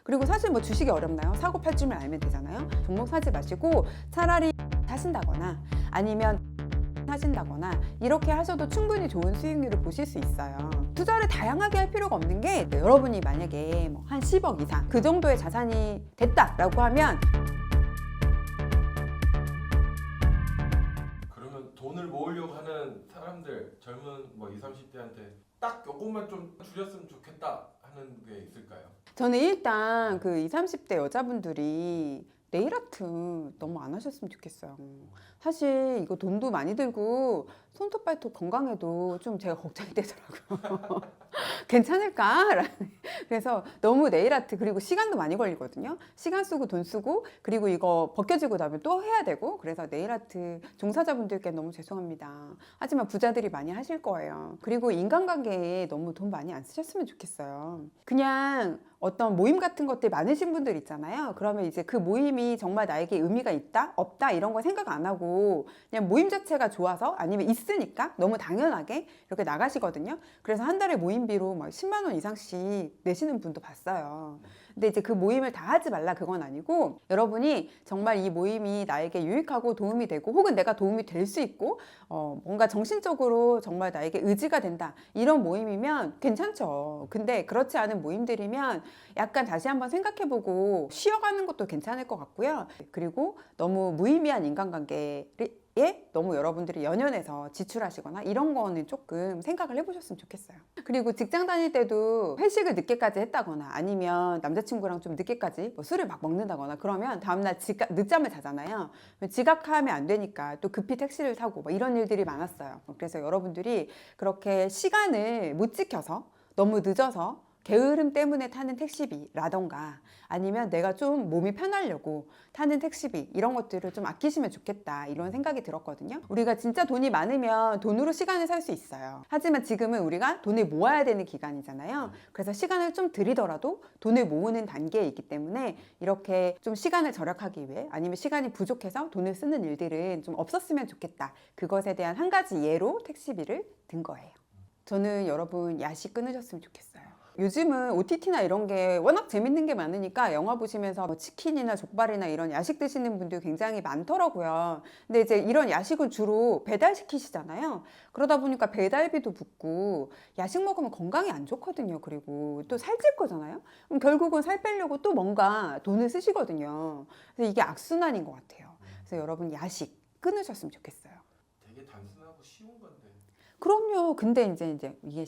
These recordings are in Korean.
그리고 사실 뭐 주식이 어렵나요? 사고 팔 줄만 알면 되잖아요. 종목 사지 마시고 차라리 사신다거나 아니면 하신다거나 이렇게 하셔도 충분히 좋은 수익률을 보실 수 있어요. 투자를 다양하게 할 필요가 없는 게 여러분이 만약에 뭐 한 10억 이상 그 정도의 자산이 됐다라고 하면 그러면 돈을 모으려고 하는 사람들, 젊은 뭐 20, 30대한테 딱 요것만 좀 줄였으면 좋겠다 하는 게 있을까요? 저는 일단 그 20, 30대 여자분들이 네일 아트 너무 안 하셨으면 좋겠어요. 사실 이거 돈도 많이 들고 손톱 발톱 건강에도 좀 제가 걱정이 되더라고요. 괜찮을까? 그래서 너무 네일 아트 그리고 시간도 많이 걸리거든요. 시간 쓰고 돈 쓰고 그리고 이거 벗겨지고 나면 또 해야 되고 그래서 네일 아트 종사자분들께 너무 죄송합니다. 하지만 부자들이 많이 하실 거예요. 그리고 인간관계에 너무 돈 많이 안 쓰셨으면 좋겠어요. 그냥 어떤 모임 같은 것들 많으신 분들 있잖아요. 그러면 이제 그 모임이 정말 나에게 의미가 있다? 없다? 이런 거 생각 안 하고 그냥 모임 자체가 좋아서 아니면 있으니까 너무 당연하게 이렇게 나가시거든요. 그래서 한 달에 모임비로 막 10만 원 이상씩 내시는 분도 봤어요. 근데 이제 그 모임을 다 하지 말라 그건 아니고 여러분이 정말 이 모임이 나에게 유익하고 도움이 되고 혹은 내가 도움이 될 수 있고 뭔가 정신적으로 정말 나에게 의지가 된다 이런 모임이면 괜찮죠. 근데 그렇지 않은 모임들이면 약간 다시 한번 생각해보고 쉬어가는 것도 괜찮을 것 같고요. 그리고 너무 무의미한 인간관계를 너무 여러분들이 연연해서 지출하시거나 이런 거는 조금 생각을 해보셨으면 좋겠어요. 그리고 직장 다닐 때도 회식을 늦게까지 했다거나 아니면 남자친구랑 좀 늦게까지 뭐 술을 막 먹는다거나 그러면 다음날 늦잠을 자잖아요. 지각하면 안 되니까 또 급히 택시를 타고 막 이런 일들이 많았어요. 그래서 여러분들이 그렇게 시간을 못 지켜서 너무 늦어서 게으름 때문에 타는 택시비라던가 아니면 내가 좀 몸이 편하려고 타는 택시비 이런 것들을 좀 아끼시면 좋겠다 이런 생각이 들었거든요. 우리가 진짜 돈이 많으면 돈으로 시간을 살 수 있어요. 하지만 지금은 우리가 돈을 모아야 되는 기간이잖아요. 그래서 시간을 좀 들이더라도 돈을 모으는 단계에 있기 때문에 이렇게 좀 시간을 절약하기 위해 아니면 시간이 부족해서 돈을 쓰는 일들은 좀 없었으면 좋겠다. 그것에 대한 한 가지 예로 택시비를 든 거예요. 저는 여러분 야식 끊으셨으면 좋겠어요. 요즘은 OTT나 이런 게 워낙 재밌는 게 많으니까 영화 보시면서 뭐 치킨이나 족발이나 이런 야식 드시는 분들 굉장히 많더라고요. 근데 이제 이런 야식은 주로 배달시키시잖아요. 그러다 보니까 배달비도 붙고 야식 먹으면 건강에 안 좋거든요. 그리고 또 살찔 거잖아요. 그럼 결국은 살 빼려고 또 뭔가 돈을 쓰시거든요. 그래서 이게 악순환인 것 같아요. 그래서 여러분 야식 끊으셨으면 좋겠어요. 되게 단순하고 쉬운 건데. 그럼요. 근데 이제 이게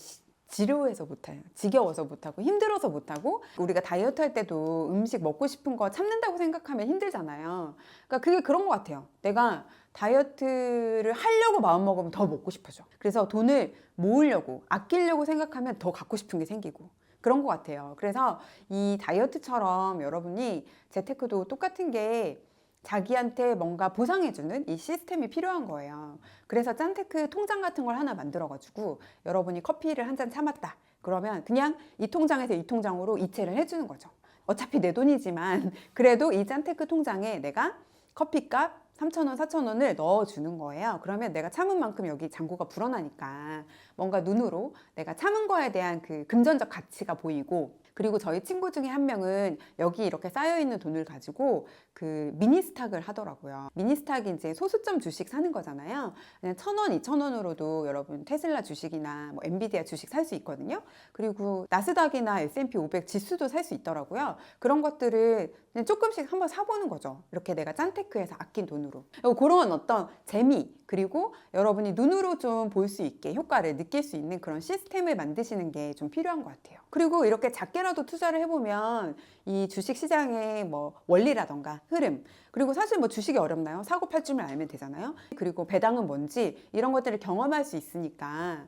지루해서 못해요. 지겨워서 못하고 힘들어서 못하고 우리가 다이어트 할 때도 음식 먹고 싶은 거 참는다고 생각하면 힘들잖아요. 그러니까 그게 그런 것 같아요. 내가 다이어트를 하려고 마음먹으면 더 먹고 싶어져. 그래서 돈을 모으려고 아끼려고 생각하면 더 갖고 싶은 게 생기고 그런 것 같아요. 그래서 이 다이어트처럼 여러분이 재테크도 똑같은 게 자기한테 뭔가 보상해주는 이 시스템이 필요한 거예요. 그래서 짠테크 통장 같은 걸 하나 만들어가지고 여러분이 커피를 한 잔 참았다. 그러면 그냥 이 통장에서 이 통장으로 이체를 해주는 거죠. 어차피 내 돈이지만 그래도 이 짠테크 통장에 내가 커피값 3,000원, 4,000원을 넣어주는 거예요. 그러면 내가 참은 만큼 여기 잔고가 불어나니까 뭔가 눈으로 내가 참은 거에 대한 그 금전적 가치가 보이고 그리고 저희 친구 중에 한 명은 여기 이렇게 쌓여있는 돈을 가지고 그 미니스탁을 하더라고요. 미니스탁이 이제 소수점 주식 사는 거잖아요. 그냥 1,000원, 2,000원으로도 여러분 테슬라 주식이나 뭐 엔비디아 주식 살 수 있거든요. 그리고 나스닥이나 S&P 500 지수도 살 수 있더라고요. 그런 것들을 그냥 조금씩 한번 사보는 거죠. 이렇게 내가 짠테크에서 아낀 돈으로. 그런 어떤 재미 그리고 여러분이 눈으로 좀 볼 수 있게 효과를 느낄 수 있는 그런 시스템을 만드시는 게 좀 필요한 것 같아요. 그리고 이렇게 작게라도 투자를 해보면 이 주식 시장의 뭐 원리라던가 흐름 그리고 사실 뭐 주식이 어렵나요? 사고 팔 줄만 알면 되잖아요. 그리고 배당은 뭔지 이런 것들을 경험할 수 있으니까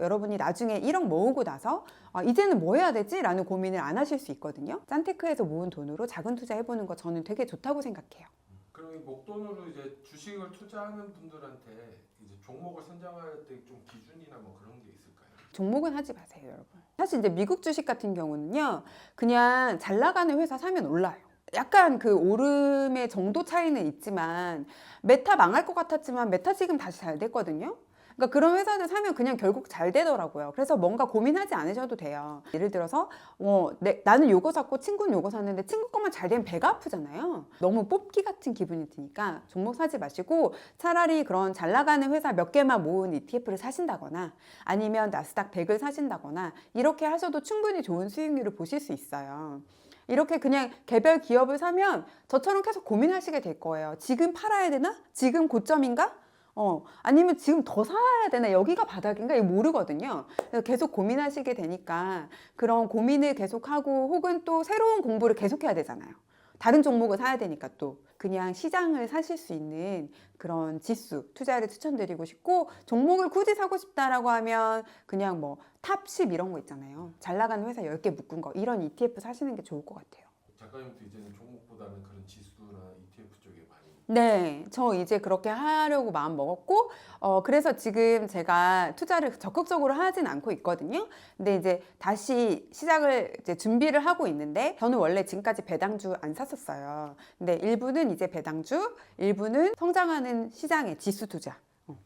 여러분이 나중에 1억 모으고 나서 이제는 뭐 해야 되지? 라는 고민을 안 하실 수 있거든요. 짠테크에서 모은 돈으로 작은 투자 해보는 거 저는 되게 좋다고 생각해요. 그럼 이 목돈으로 이제 주식을 투자하는 분들한테 이제 종목을 선정할 때 좀 기준이나 뭐 그런 게 있을까요? 종목은 하지 마세요, 여러분. 사실 이제 미국 주식 같은 경우는요, 그냥 잘 나가는 회사 사면 올라요. 약간 그 오름의 정도 차이는 있지만 메타 망할 것 같았지만 메타 지금 다시 잘 됐거든요. 그러니까 그런 회사들 사면 그냥 결국 잘 되더라고요. 그래서 뭔가 고민하지 않으셔도 돼요. 예를 들어서 나는 요거 샀고 친구는 요거 샀는데 친구 것만 잘 되면 배가 아프잖아요. 너무 뽑기 같은 기분이 드니까 종목 사지 마시고 차라리 그런 잘 나가는 회사 몇 개만 모은 ETF를 사신다거나 아니면 나스닥 100을 사신다거나 이렇게 하셔도 충분히 좋은 수익률을 보실 수 있어요. 이렇게 그냥 개별 기업을 사면 저처럼 계속 고민하시게 될 거예요. 지금 팔아야 되나? 지금 고점인가? 아니면 지금 더 사야 되나? 여기가 바닥인가? 이거 모르거든요. 그래서 계속 고민하시게 되니까 그런 고민을 계속하고 혹은 또 새로운 공부를 계속해야 되잖아요. 다른 종목을 사야 되니까 또 그냥 시장을 사실 수 있는 그런 지수 투자를 추천드리고 싶고 종목을 굳이 사고 싶다라고 하면 그냥 뭐 탑 10 이런 거 있잖아요. 잘 나가는 회사 10개 묶은 거 이런 ETF 사시는 게 좋을 것 같아요. 작가님도 이제는 종목보다는 그런 지수나 ETF 쪽에 많이. 네, 저 이제 그렇게 하려고 마음 먹었고, 그래서 지금 제가 투자를 적극적으로 하진 않고 있거든요. 근데 이제 다시 시작을 이제 준비를 하고 있는데, 저는 원래 지금까지 배당주 안 샀었어요. 근데 일부는 이제 배당주, 일부는 성장하는 시장의 지수 투자.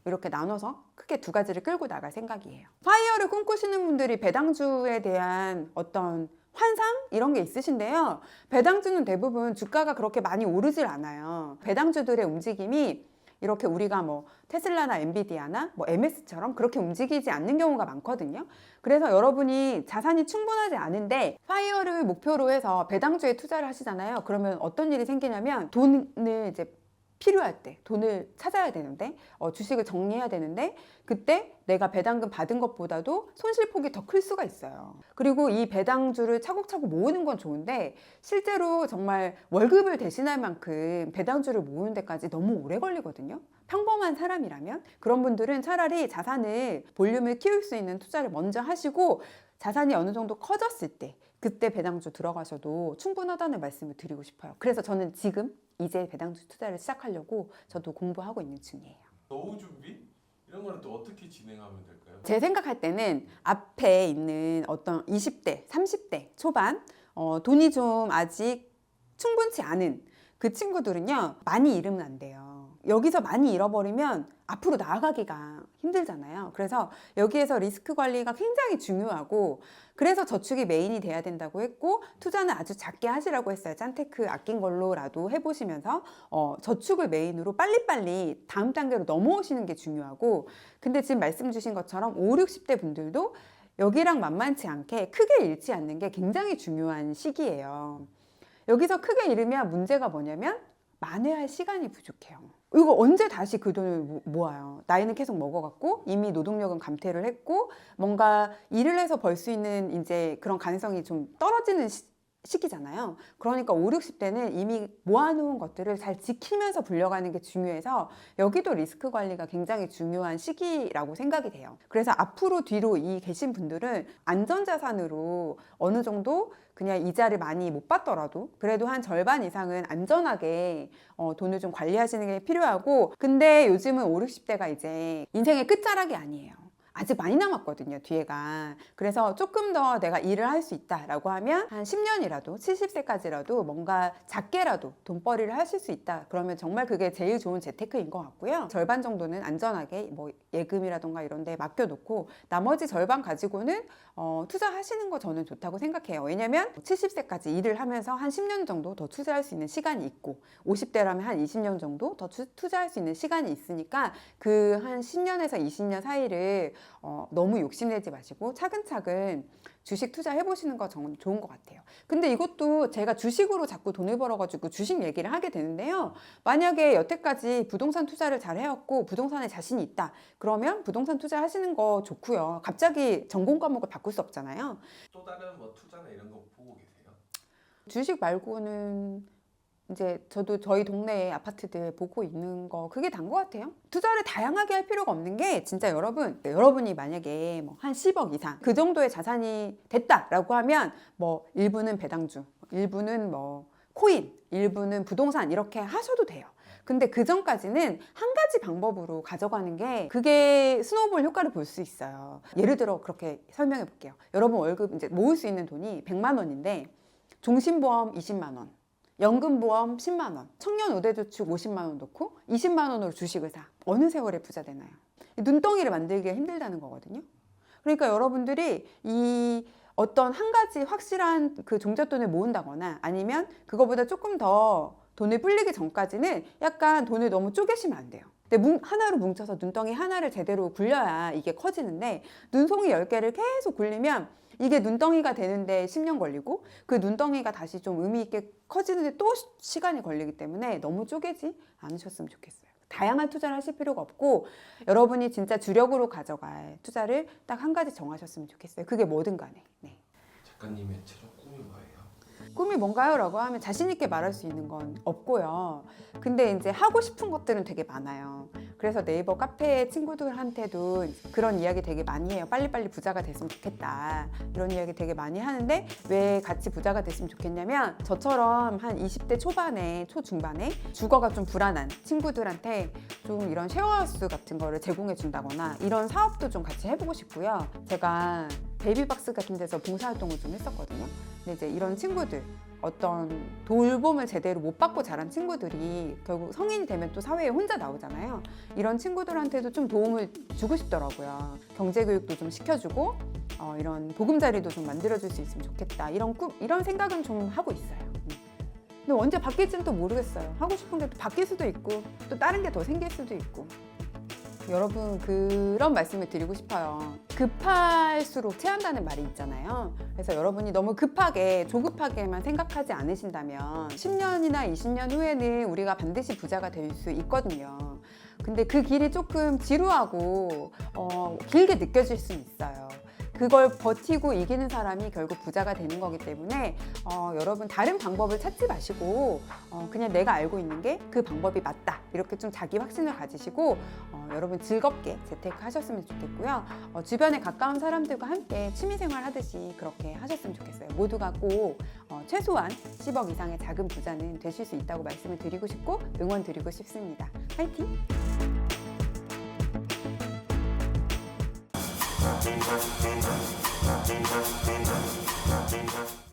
이렇게 나눠서 크게 두 가지를 끌고 나갈 생각이에요. 파이어를 꿈꾸시는 분들이 배당주에 대한 어떤 환상? 이런 게 있으신데요. 배당주는 대부분 주가가 그렇게 많이 오르질 않아요. 배당주들의 움직임이 이렇게 우리가 뭐 테슬라나 엔비디아나 뭐 MS처럼 그렇게 움직이지 않는 경우가 많거든요. 그래서 여러분이 자산이 충분하지 않은데 파이어를 목표로 해서 배당주에 투자를 하시잖아요. 그러면 어떤 일이 생기냐면 돈을 이제 필요할 때 돈을 찾아야 되는데 주식을 정리해야 되는데 그때 내가 배당금 받은 것보다도 손실폭이 더 클 수가 있어요. 그리고 이 배당주를 차곡차곡 모으는 건 좋은데 실제로 정말 월급을 대신할 만큼 배당주를 모으는 데까지 너무 오래 걸리거든요. 평범한 사람이라면 그런 분들은 차라리 자산을 볼륨을 키울 수 있는 투자를 먼저 하시고 자산이 어느 정도 커졌을 때 그때 배당주 들어가셔도 충분하다는 말씀을 드리고 싶어요. 그래서 저는 지금 이제 배당주 투자를 시작하려고 저도 공부하고 있는 중이에요. 노후 준비? 이런 거는 또 어떻게 진행하면 될까요? 제 생각할 때는 앞에 있는 어떤 20대, 30대 초반 돈이 좀 아직 충분치 않은 그 친구들은요 많이 잃으면 안 돼요. 여기서 많이 잃어버리면 앞으로 나아가기가 힘들잖아요. 그래서 여기에서 리스크 관리가 굉장히 중요하고 그래서 저축이 메인이 돼야 된다고 했고 투자는 아주 작게 하시라고 했어요. 짠테크 아낀 걸로라도 해보시면서 저축을 메인으로 빨리빨리 다음 단계로 넘어오시는 게 중요하고 근데 지금 말씀 주신 것처럼 5, 60대 분들도 여기랑 만만치 않게 크게 잃지 않는 게 굉장히 중요한 시기예요. 여기서 크게 잃으면 문제가 뭐냐면 만회할 시간이 부족해요. 이거 언제 다시 그 돈을 모아요? 나이는 계속 먹어갔고 이미 노동력은 감퇴를 했고 뭔가 일을 해서 벌 수 있는 이제 그런 가능성이 좀 떨어지는 시기잖아요. 그러니까 5, 60대는 이미 모아놓은 것들을 잘 지키면서 불려가는 게 중요해서 여기도 리스크 관리가 굉장히 중요한 시기라고 생각이 돼요. 그래서 앞으로 뒤로 이 계신 분들은 안전자산으로 어느 정도 그냥 이자를 많이 못 받더라도 그래도 한 절반 이상은 안전하게 돈을 좀 관리하시는 게 필요하고 근데 요즘은 5, 60대가 이제 인생의 끝자락이 아니에요. 아직 많이 남았거든요, 뒤에가. 그래서 조금 더 내가 일을 할 수 있다라고 하면 한 10년이라도, 70세까지라도 뭔가 작게라도 돈벌이를 하실 수 있다. 그러면 정말 그게 제일 좋은 재테크인 것 같고요. 절반 정도는 안전하게 뭐 예금이라던가 이런 데 맡겨놓고 나머지 절반 가지고는 투자하시는 거 저는 좋다고 생각해요. 왜냐면 70세까지 일을 하면서 한 10년 정도 더 투자할 수 있는 시간이 있고 50대라면 한 20년 정도 더 투자할 수 있는 시간이 있으니까 그 한 10년에서 20년 사이를 너무 욕심내지 마시고 차근차근 주식 투자해 보시는 거 정말 좋은 것 같아요. 근데 이것도 제가 주식으로 자꾸 돈을 벌어가지고 주식 얘기를 하게 되는데요. 만약에 여태까지 부동산 투자를 잘 해왔고 부동산에 자신이 있다. 그러면 부동산 투자 하시는 거 좋고요. 갑자기 전공 과목을 바꿀 수 없잖아요. 또 다른 뭐 투자나 이런 거 보고 계세요? 주식 말고는 이제 저도 저희 동네에 아파트들 보고 있는 거 그게 단 것 같아요. 투자를 다양하게 할 필요가 없는 게 진짜 여러분이 만약에 뭐 한 10억 이상 그 정도의 자산이 됐다라고 하면 뭐 일부는 배당주, 일부는 뭐 코인, 일부는 부동산 이렇게 하셔도 돼요. 근데 그 전까지는 한 가지 방법으로 가져가는 게 그게 스노우볼 효과를 볼 수 있어요. 예를 들어 그렇게 설명해 볼게요. 여러분 월급 이제 모을 수 있는 돈이 100만 원인데 종신보험 20만 원. 연금보험 10만 원, 청년 우대저축 50만 원 넣고 20만 원으로 주식을 사. 어느 세월에 부자 되나요? 눈덩이를 만들기가 힘들다는 거거든요. 그러니까 여러분들이 이 어떤 한 가지 확실한 그 종잣돈을 모은다거나 아니면 그거보다 조금 더 돈을 불리기 전까지는 약간 돈을 너무 쪼개시면 안 돼요. 근데 하나로 뭉쳐서 눈덩이 하나를 제대로 굴려야 이게 커지는데 눈송이 10개를 계속 굴리면 이게 눈덩이가 되는데 10년 걸리고 그 눈덩이가 다시 좀 의미 있게 커지는데 또 시간이 걸리기 때문에 너무 쪼개지 않으셨으면 좋겠어요. 다양한 투자를 하실 필요가 없고 여러분이 진짜 주력으로 가져갈 투자를 딱 한 가지 정하셨으면 좋겠어요. 그게 뭐든 간에. 네. 작가님의 최종 꿈이 뭐예요? 꿈이 뭔가요? 라고 하면 자신 있게 말할 수 있는 건 없고요. 근데 이제 하고 싶은 것들은 되게 많아요. 그래서 네이버 카페 친구들한테도 그런 이야기 되게 많이 해요. 빨리빨리 부자가 됐으면 좋겠다. 이런 이야기 되게 많이 하는데 왜 같이 부자가 됐으면 좋겠냐면 저처럼 한 20대 초반에 초중반에 주거가 좀 불안한 친구들한테 좀 이런 쉐어하우스 같은 거를 제공해 준다거나 이런 사업도 좀 같이 해보고 싶고요. 제가 베이비박스 같은 데서 봉사활동을 좀 했었거든요. 근데 이제 이런 친구들 어떤 돌봄을 제대로 못 받고 자란 친구들이 결국 성인이 되면 또 사회에 혼자 나오잖아요. 이런 친구들한테도 좀 도움을 주고 싶더라고요. 경제교육도 좀 시켜주고 이런 보금자리도 좀 만들어줄 수 있으면 좋겠다. 이런 생각은 좀 하고 있어요. 근데 언제 바뀔지는 또 모르겠어요. 하고 싶은 게 또 바뀔 수도 있고 또 다른 게 더 생길 수도 있고. 여러분 그런 말씀을 드리고 싶어요. 급할수록 체한다는 말이 있잖아요. 그래서 여러분이 너무 급하게 조급하게만 생각하지 않으신다면 10년이나 20년 후에는 우리가 반드시 부자가 될 수 있거든요. 근데 그 길이 조금 지루하고 길게 느껴질 수는 있어요. 그걸 버티고 이기는 사람이 결국 부자가 되는 거기 때문에 여러분 다른 방법을 찾지 마시고 그냥 내가 알고 있는 게 그 방법이 맞다 이렇게 좀 자기 확신을 가지시고 여러분 즐겁게 재테크하셨으면 좋겠고요. 주변에 가까운 사람들과 함께 취미생활 하듯이 그렇게 하셨으면 좋겠어요. 모두가 꼭 최소한 10억 이상의 작은 부자는 되실 수 있다고 말씀을 드리고 싶고 응원 드리고 싶습니다. 파이팅! Thank you.